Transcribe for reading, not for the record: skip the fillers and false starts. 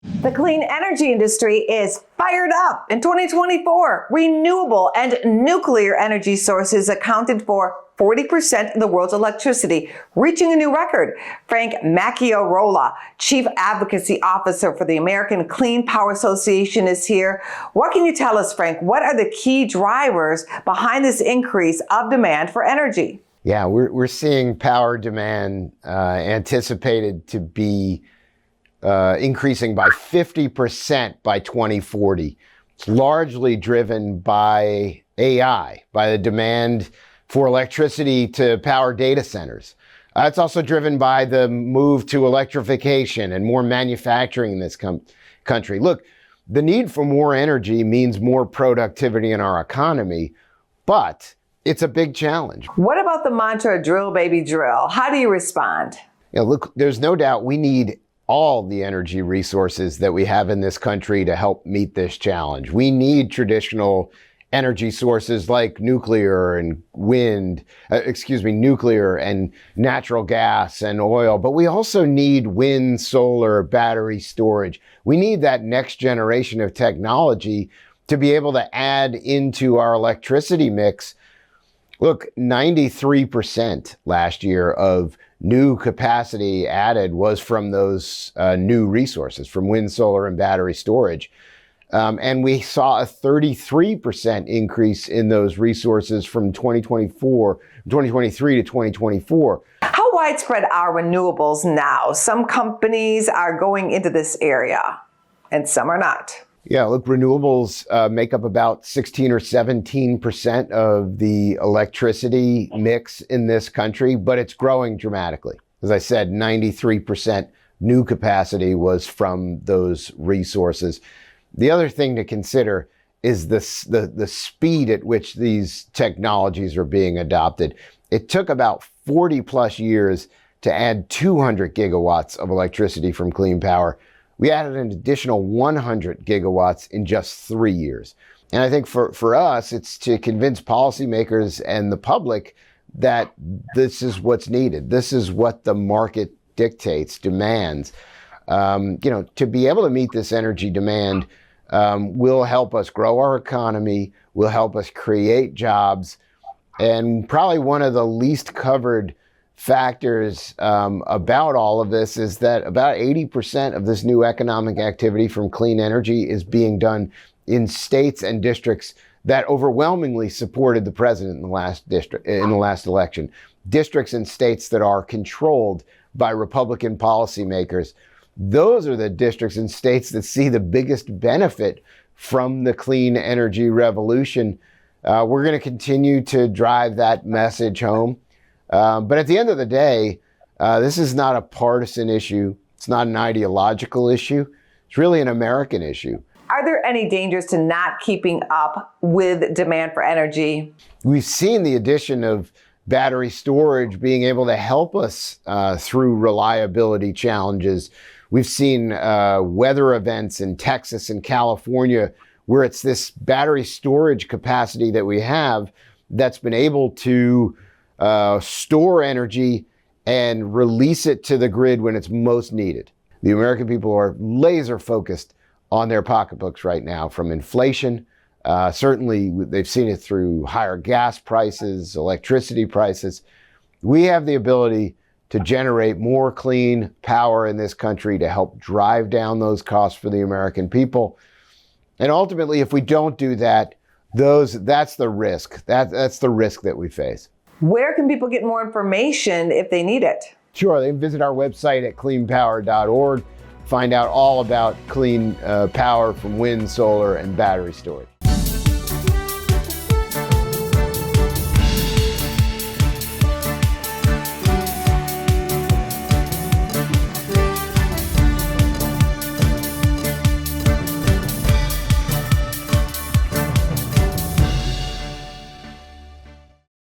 The clean energy industry is fired up. In 2024, renewable and nuclear energy sources accounted for 40% of the world's electricity, reaching a new record. Frank Macchiarola, Chief Advocacy Officer for the American Clean Power Association, is here. What can you tell us, Frank? What are the key drivers behind this increase of demand for energy? Yeah, we're seeing power demand anticipated to be increasing by 50% by 2040. It's largely driven by AI, by the demand for electricity to power data centers. It's also driven by the move to electrification and more manufacturing in this country. Look, the need for more energy means more productivity in our economy, but it's a big challenge. What about the mantra, drill, baby, drill? How do you respond? Look, there's no doubt we need all the energy resources that we have in this country to help meet this challenge. We need traditional energy sources like nuclear and nuclear and natural gas and oil, but we also need wind, solar, battery storage. We need that next generation of technology to be able to add into our electricity mix. Look, 93% last year of new capacity added was from those new resources, from wind, solar, and battery storage. And we saw a 33% increase in those resources from 2023 to 2024. How widespread are renewables now? Some companies are going into this area and some are not. Yeah, look, renewables make up about 16 or 17% of the electricity mix in this country, but it's growing dramatically. As I said, 93% new capacity was from those resources. The other thing to consider is the speed at which these technologies are being adopted. It took about 40 plus years to add 200 gigawatts of electricity from clean power. We added an additional 100 gigawatts in just 3 years. And I think for us, it's to convince policymakers and the public that this is what's needed. This is what the market dictates, demands. To be able to meet this energy demand will help us grow our economy, will help us create jobs, and probably one of the least covered factors about all of this is that about 80% of this new economic activity from clean energy is being done in states and districts that overwhelmingly supported the president in the last election. Districts and states that are controlled by Republican policymakers. Those are the districts and states that see the biggest benefit from the clean energy revolution. We're going to continue to drive that message home. But at the end of the day, this is not a partisan issue. It's not an ideological issue. It's really an American issue. Are there any dangers to not keeping up with demand for energy? We've seen the addition of battery storage being able to help us through reliability challenges. We've seen weather events in Texas and California where it's this battery storage capacity that we have that's been able to store energy and release it to the grid when it's most needed. The American people are laser focused on their pocketbooks right now from inflation. Certainly, they've seen it through higher gas prices, electricity prices. We have the ability to generate more clean power in this country to help drive down those costs for the American people. And ultimately, if we don't do that, that's the risk. That's the risk that we face. Where can people get more information if they need it? Sure, they can visit our website at cleanpower.org, find out all about clean power from wind, solar, and battery storage.